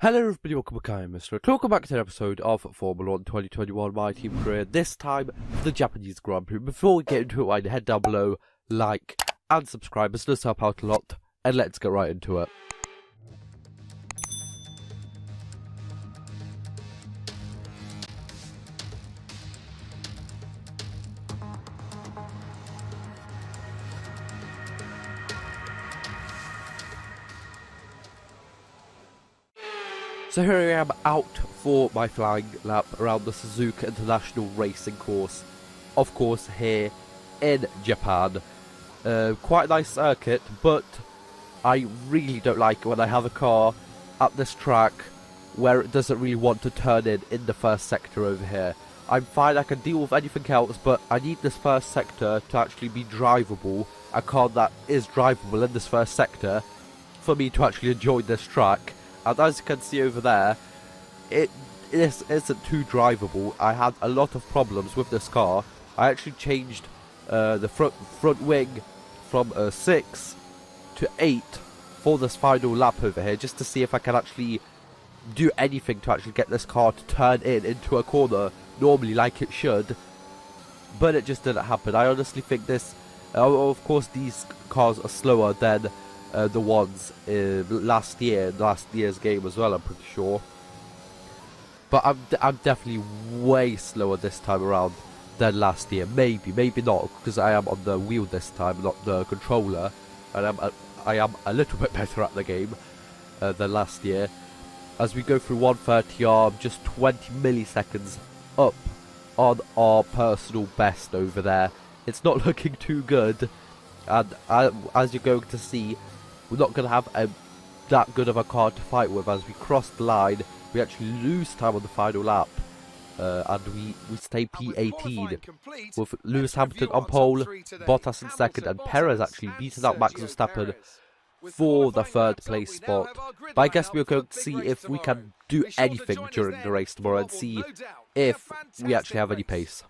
Hello everybody, welcome back, I'm MrRedClaw. Welcome back to an episode of Formula 1 2021, my team career, this time the Japanese Grand Prix. Before we get into it, head down below, like and subscribe, it does help out a lot, and let's get right into it. So here I am out for my flying lap around the Suzuka International Racing Course, of course here in Japan. Quite a nice circuit, but I really don't like it when I have a car at this track where it doesn't really want to turn in the first sector over here. I'm fine, I can deal with anything else, but I need this first sector to actually be drivable, a car that is drivable in this first sector, for me to actually enjoy this track. And as you can see over there, it isn't too drivable. I had a lot of problems with this car. I actually changed the front wing from 6 to 8 for this final lap over here, just to see if I can actually do anything to actually get this car to turn into a corner normally like it should. But it just didn't happen. I honestly think this, of course these cars are slower than the ones last year's game as well, I'm pretty sure. But I'm definitely way slower this time around than last year. Maybe not, because I am on the wheel this time, not the controller, and I am a little bit better at the game than last year. As we go through 130R, I'm just 20 milliseconds up on our personal best over there. It's not looking too good, and as you're going to see, we're not going to have that good of a car to fight with. As we cross the line, we actually lose time on the final lap, and we stay P18 with Lewis Hamilton on pole, Bottas in second, and Perez actually beating out Max Verstappen for the third place spot. But I guess we're going to see if we can do anything during the race tomorrow and see if we actually have any pace.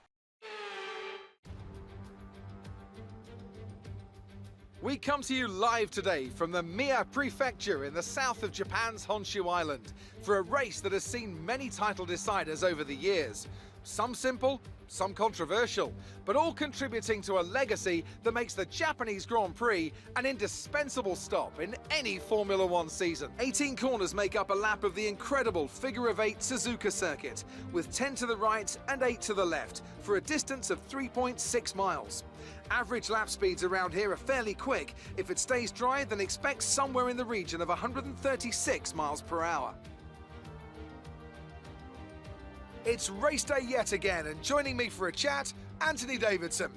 We come to you live today from the Mie Prefecture in the south of Japan's Honshu Island for a race that has seen many title deciders over the years. Some simple, some controversial, but all contributing to a legacy that makes the Japanese Grand Prix an indispensable stop in any Formula 1 season. 18 corners make up a lap of the incredible figure-of-8 Suzuka circuit, with 10 to the right and 8 to the left, for a distance of 3.6 miles. Average lap speeds around here are fairly quick. If it stays dry, then expect somewhere in the region of 136 miles per hour. It's race day yet again, and joining me for a chat, Anthony Davidson.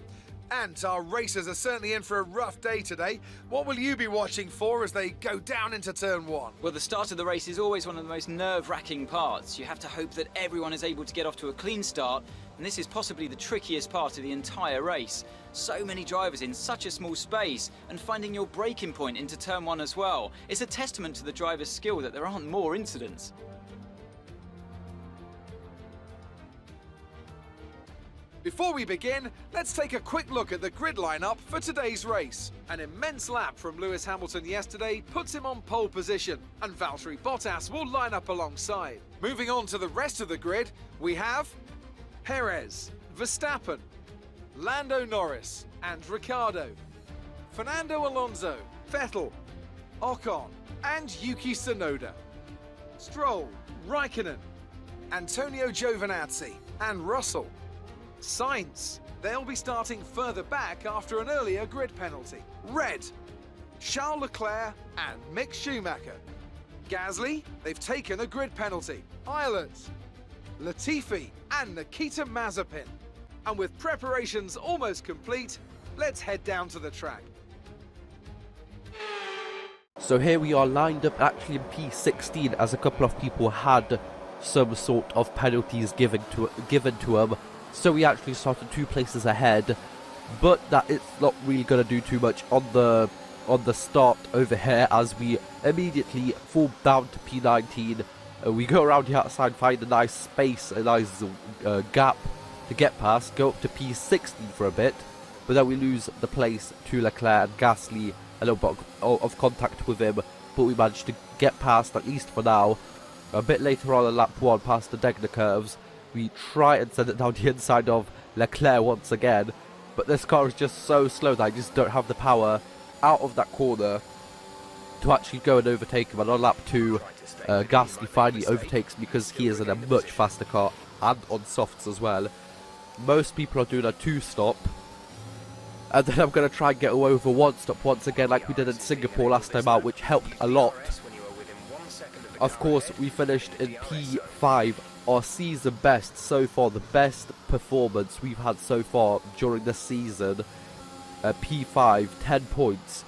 And our racers are certainly in for a rough day today. What will you be watching for as they go down into turn 1? Well, the start of the race is always one of the most nerve-wracking parts. You have to hope that everyone is able to get off to a clean start, and this is possibly the trickiest part of the entire race. So many drivers in such a small space, and finding your braking point into turn 1 as well. It's a testament to the driver's skill that there aren't more incidents. Before we begin, let's take a quick look at the grid lineup for today's race. An immense lap from Lewis Hamilton yesterday puts him on pole position, and Valtteri Bottas will line up alongside. Moving on to the rest of the grid, we have Perez, Verstappen, Lando Norris and Ricciardo, Fernando Alonso, Vettel, Ocon and Yuki Tsunoda, Stroll, Raikkonen, Antonio Giovinazzi and Russell. Sainz, they'll be starting further back after an earlier grid penalty. Red, Charles Leclerc and Mick Schumacher. Gasly, they've taken a grid penalty. Ireland, Latifi and Nikita Mazepin. And with preparations almost complete, let's head down to the track. So here we are lined up actually in P16, as a couple of people had some sort of penalties given to them. So we actually started 2 places ahead, but that it's not really going to do too much on the start over here, as we immediately fall down to P19. We go around the outside, find a nice space, a nice gap to get past, go up to P16 for a bit, but then we lose the place to Leclerc and Gasly, a little bit of contact with him, but we managed to get past, at least for now. A bit later on lap 1, past the Degner curves, we try and send it down the inside of Leclerc once again, but this car is just so slow that I just don't have the power out of that corner to actually go and overtake him. And on lap 2, Gasly finally overtakes me because he is in a much faster car and on softs as well. Most people are doing a 2-stop, and then I'm going to try and get away with a 1-stop once again like we did in Singapore last time out, which helped a lot. Of course, we finished in P5, our season best so far, the best performance we've had so far during the season. P5, 10 points,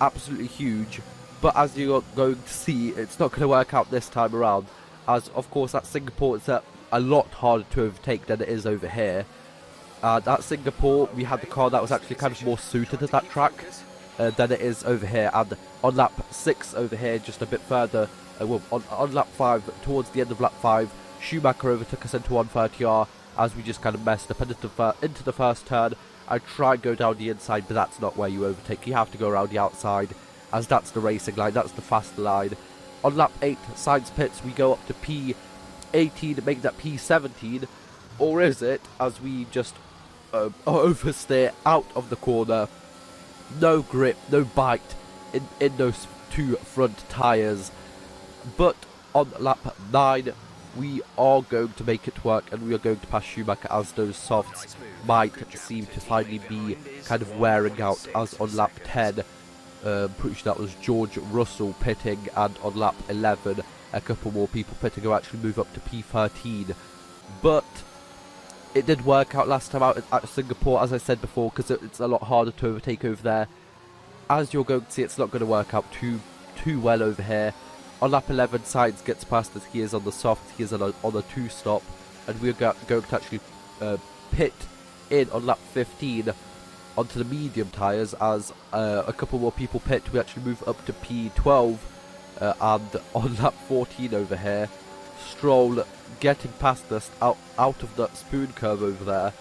absolutely huge. But as you're going to see, it's not going to work out this time around, as of course at Singapore it's a lot harder to overtake than it is over here. And at Singapore we had the car that was actually kind of more suited to that track than it is over here. And on lap 6 over here, just a bit further, on lap 5, towards the end of lap 5, Schumacher overtook us into 130R as we just kind of messed up into the first turn. I tried to go down the inside, but that's not where you overtake. You have to go around the outside, as that's the racing line, that's the faster line. On lap 8, Sainz pits, we go up to P18, make that P17, or is it, as we just oversteer out of the corner. No grip, no bite in those 2 front tyres. But on lap 9, we are going to make it work, and we are going to pass Schumacher, as those softs might seem to finally be kind of wearing out. As on lap 10, pretty sure that was George Russell pitting, and on lap 11 a couple more people pitting who actually move up to P13. But it did work out last time out at Singapore, as I said before, because it's a lot harder to overtake over there. As you're going to see, it's not going to work out too well over here. On lap 11, Sainz gets past us. He is on the soft, he is on a 2-stop, and we're going to actually pit in on lap 15 onto the medium tyres. As a couple more people pit, we actually move up to P12, and on lap 14 over here, Stroll getting past us out of that spoon curve over there,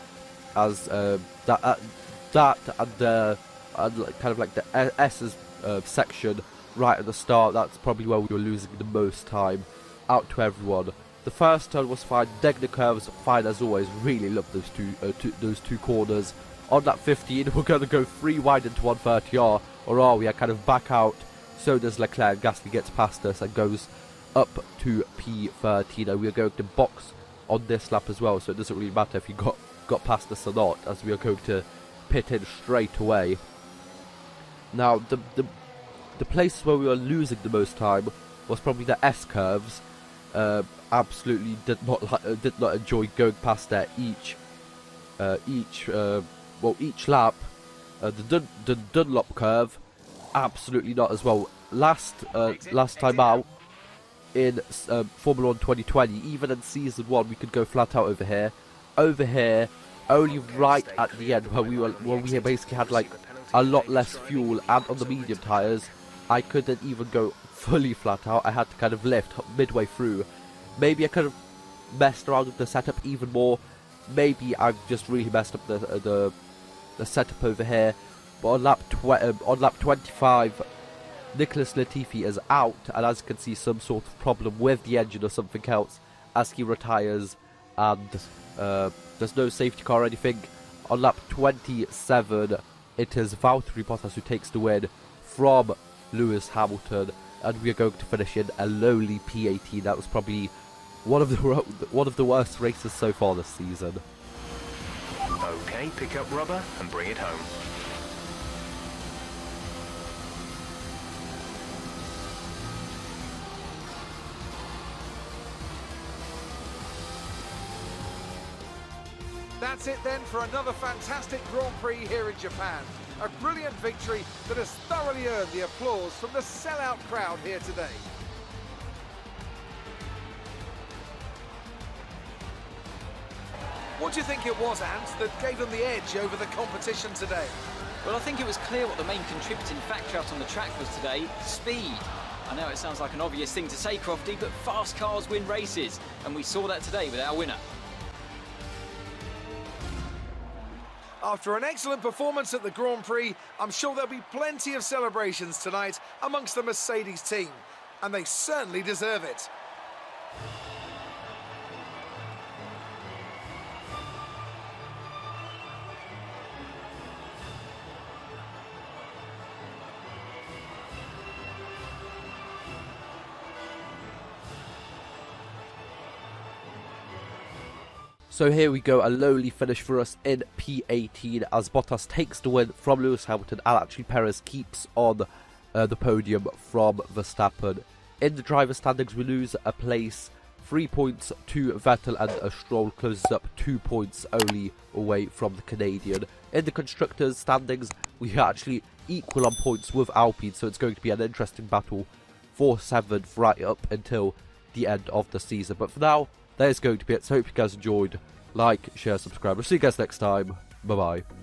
as that and kind of like the S's section right at the start, that's probably where we were losing the most time out to everyone. The first turn was fine, Degner curves fine as always. Really love those two corners. On lap 15, we're going to go 3 wide into 130R, or are we? I kind of back out. So does Leclerc. Gasly gets past us and goes up to P13. And we are going to box on this lap as well, so it doesn't really matter if you got past us or not, as we are going to pit in straight away. Now, the places where we were losing the most time was probably the S curves. Absolutely did not enjoy going past there each lap. The Dunlop curve, absolutely not as well. Last time out in Formula 1 2020, even in Season 1, we could go flat out over here. Over here, only right at the end where we basically had like a lot less fuel, and on the medium tyres, I couldn't even go fully flat out. I had to kind of lift midway through. Maybe I could have messed around with the setup even more. Maybe I've just really messed up the setup over here. But on lap 25, Nicholas Latifi is out, and as you can see, some sort of problem with the engine or something else as he retires, and there's no safety car or anything. On lap 27, it is Valtteri Bottas who takes the win from Lewis Hamilton, and we are going to finish in a lowly P18. That was probably one of the worst races so far this season. Okay, pick up rubber and bring it home. That's it then for another fantastic Grand Prix here in Japan. A brilliant victory that has thoroughly earned the applause from the sellout crowd here today. What do you think it was, Ant, that gave them the edge over the competition today? Well, I think it was clear what the main contributing factor out on the track was today: speed. I know it sounds like an obvious thing to say, Crofty, but fast cars win races, and we saw that today with our winner. After an excellent performance at the Grand Prix, I'm sure there'll be plenty of celebrations tonight amongst the Mercedes team, and they certainly deserve it. So here we go, a lowly finish for us in P18 as Bottas takes the win from Lewis Hamilton and actually Perez keeps on the podium from Verstappen. In the driver standings we lose a place, 3 points to Vettel, and Stroll closes up 2 points only away from the Canadian. In the constructors standings we actually equal on points with Alpine, so it's going to be an interesting battle for 7th right up until the end of the season. But for now, that is going to be it. So I hope you guys enjoyed. Like, share, subscribe. We'll see you guys next time. Bye bye.